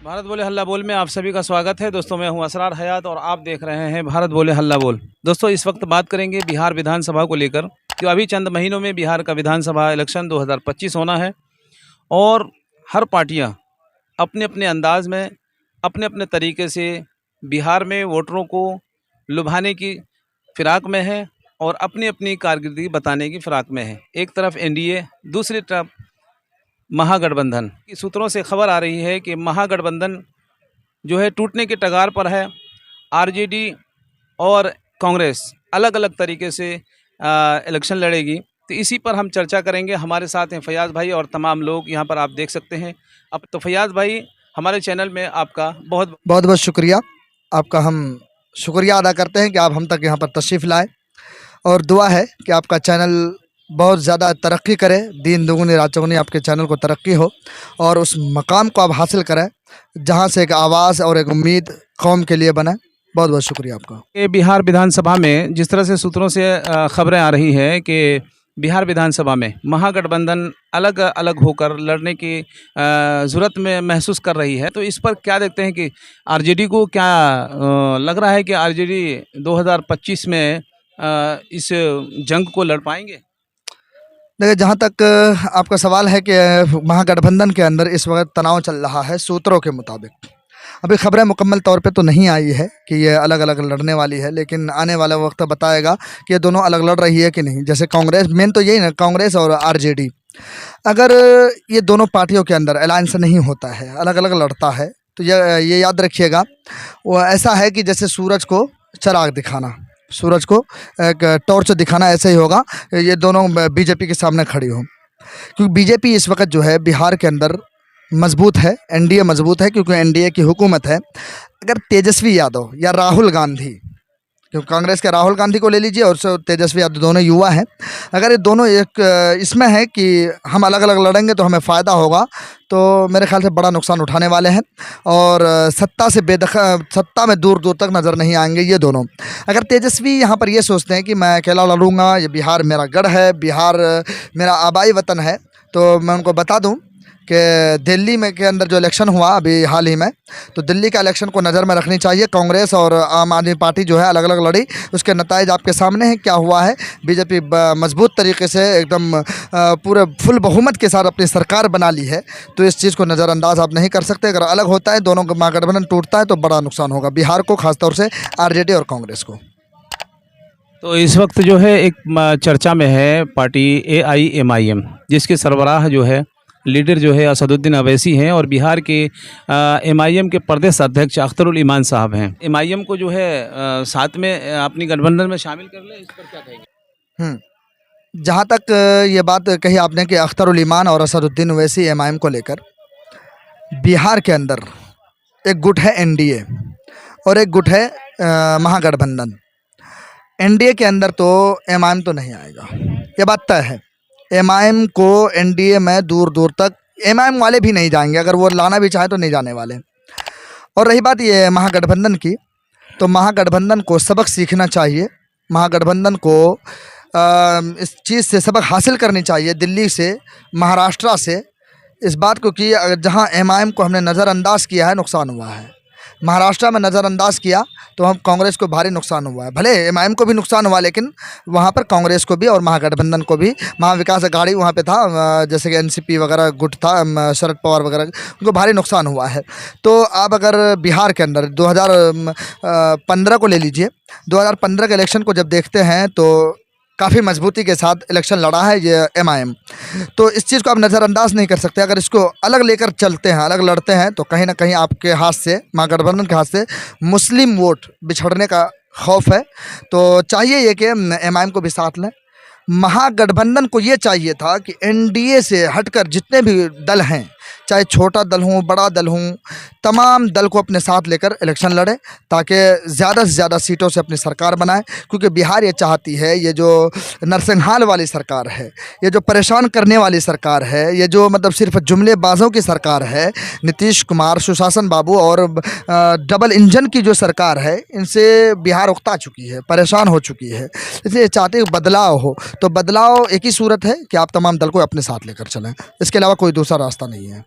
भारत बोले हल्ला बोल में आप सभी का स्वागत है। दोस्तों मैं हूं असरार हयात और आप देख रहे हैं भारत बोले हल्ला बोल। दोस्तों इस वक्त बात करेंगे बिहार विधानसभा को लेकर कि अभी चंद महीनों में बिहार का विधानसभा इलेक्शन 2025 होना है और हर पार्टियां अपने अपने अंदाज में अपने अपने तरीके से बिहार में वोटरों को लुभाने की फिराक में है और अपनी अपनी कारकर्दगी बताने की फिराक में है। एक तरफ एनडीए, दूसरी तरफ महागठबंधन की सूत्रों से खबर आ रही है कि महागठबंधन जो है टूटने के कगार पर है। आरजेडी और कांग्रेस अलग अलग तरीके से इलेक्शन लड़ेगी, तो इसी पर हम चर्चा करेंगे। हमारे साथ हैं फयाज़ भाई और तमाम लोग यहाँ पर आप देख सकते हैं। अब तो फयाज़ भाई, हमारे चैनल में आपका बहुत बहुत शुक्रिया। आपका हम शुक्रिया अदा करते हैं कि आप हम तक यहाँ पर तशरीफ़ लाए और दुआ है कि आपका चैनल बहुत ज़्यादा तरक्की करे, दिन दुगुनी रात चौगुनी आपके चैनल को तरक्की हो और उस मकाम को आप हासिल करें जहाँ से एक आवाज़ और एक उम्मीद कौम के लिए बने। बहुत बहुत शुक्रिया आपका। ये बिहार विधानसभा में जिस तरह से सूत्रों से खबरें आ रही है कि बिहार विधानसभा में महागठबंधन अलग अलग होकर लड़ने की ज़रूरत में महसूस कर रही है, तो इस पर क्या देखते हैं कि आरजेडी को क्या लग रहा है कि आरजेडी 2025 में इस जंग को लड़ पाएंगे? देखिए, जहाँ तक आपका सवाल है कि महागठबंधन के अंदर इस वक्त तनाव चल रहा है, सूत्रों के मुताबिक अभी खबरें मुकम्मल तौर पे तो नहीं आई है कि ये अलग अलग लड़ने वाली है, लेकिन आने वाला वक्त बताएगा कि ये दोनों अलग लड़ रही है कि नहीं। जैसे कांग्रेस, मेन तो यही ना, कांग्रेस और आरजेडी, अगर ये दोनों पार्टियों के अंदर अलायंस नहीं होता है, अलग अलग लड़ता है, तो ये याद रखिएगा, वो ऐसा है कि जैसे सूरज को चिराग दिखाना, सूरज को एक टॉर्च दिखाना, ऐसे ही होगा। ये दोनों बीजेपी के सामने खड़ी हो, क्योंकि बीजेपी इस वक्त जो है बिहार के अंदर मजबूत है, एनडीए मजबूत है क्योंकि एनडीए की हुकूमत है। अगर तेजस्वी यादव या राहुल गांधी, क्योंकि कांग्रेस के राहुल गांधी को ले लीजिए और तेजस्वी यादव दोनों युवा हैं, अगर ये दोनों एक इसमें है कि हम अलग अलग लड़ेंगे तो हमें फ़ायदा होगा, तो मेरे ख्याल से बड़ा नुकसान उठाने वाले हैं और सत्ता में दूर दूर तक नज़र नहीं आएंगे ये दोनों। अगर तेजस्वी यहाँ पर ये सोचते हैं कि मैं अकेला लड़ूंगा, ये बिहार मेरा गढ़ है, बिहार मेरा आबाई वतन है, तो मैं उनको बता दूँ कि दिल्ली में के अंदर जो इलेक्शन हुआ अभी हाल ही में, तो दिल्ली का इलेक्शन को नज़र में रखनी चाहिए। कांग्रेस और आम आदमी पार्टी जो है अलग अलग लड़ी, उसके नताइज आपके सामने हैं। क्या हुआ है, बीजेपी मजबूत तरीके से एकदम पूरे फुल बहुमत के साथ अपनी सरकार बना ली है, तो इस चीज़ को नज़रअंदाज आप नहीं कर सकते। अगर अलग होता है, दोनों का महागठबंधन टूटता है, तो बड़ा नुकसान होगा बिहार को, खासतौर से आरजेडी और कांग्रेस को। तो इस वक्त जो है एक चर्चा में है पार्टी AIMIM, जिसके सरबराह जो है लीडर जो है असदुद्दीन अवैसी हैं और बिहार के MIM के प्रदेश अध्यक्ष अख्तरुल ईमान साहब हैं। MIM को जो है साथ में अपनी गठबंधन में शामिल कर ले, इस पर क्या कहेंगे? जहाँ तक ये बात कही आपने कि अख्तरुल ईमान और असदुद्दीन अवैसी MIM को लेकर, बिहार के अंदर एक गुट है एनडीए और एक गुट है महागठबंधन। एनडीए के अंदर तो MIM तो नहीं आएगा, ये बात तय है। MIM को एनडीए में दूर दूर तक MIM वाले भी नहीं जाएंगे, अगर वो लाना भी चाहे तो नहीं जाने वाले। और रही बात ये महागठबंधन की, तो महागठबंधन को सबक सीखना चाहिए, महागठबंधन को इस चीज़ से सबक हासिल करनी चाहिए, दिल्ली से, महाराष्ट्र से, इस बात को कि जहां MIM को हमने नज़रअंदाज किया है, नुकसान हुआ है। महाराष्ट्र में नज़रअंदाज किया तो हम कांग्रेस को भारी नुकसान हुआ है। भले MIM को भी नुकसान हुआ, लेकिन वहाँ पर कांग्रेस को भी और महागठबंधन को भी, महाविकास अघाड़ी वहाँ पे था, जैसे कि NCP वगैरह गुट था, शरद पवार वगैरह, उनको भारी नुकसान हुआ है। तो आप अगर बिहार के अंदर 2015 को ले लीजिए, 2015 के इलेक्शन को जब देखते हैं तो काफ़ी मजबूती के साथ इलेक्शन लड़ा है ये MIM, तो इस चीज़ को आप नज़रअंदाज नहीं कर सकते। अगर इसको अलग लेकर चलते हैं, अलग लड़ते हैं, तो कहीं ना कहीं आपके हाथ से, महागठबंधन के हाथ से मुस्लिम वोट बिछड़ने का खौफ है। तो चाहिए ये कि MIM को भी साथ लें। महागठबंधन को ये चाहिए था कि एनडीए से हटकर जितने भी दल हैं, चाहे छोटा दल हो, बड़ा दल हो, तमाम दल को अपने साथ लेकर इलेक्शन लड़े, ताकि ज़्यादा से ज़्यादा सीटों से अपनी सरकार बनाए। क्योंकि बिहार ये चाहती है, ये जो नरसिंहाल वाली सरकार है, ये जो परेशान करने वाली सरकार है, ये जो मतलब सिर्फ जुमलेबाजों की सरकार है, नीतीश कुमार, सुशासन बाबू और डबल इंजन की जो सरकार है, इनसे बिहार उकता चुकी है, परेशान हो चुकी है। इसलिए चाहते हैं बदलाव हो, तो बदलाव एक ही सूरत है कि आप तमाम दल को अपने साथ लेकर चलें, इसके अलावा कोई दूसरा रास्ता नहीं है।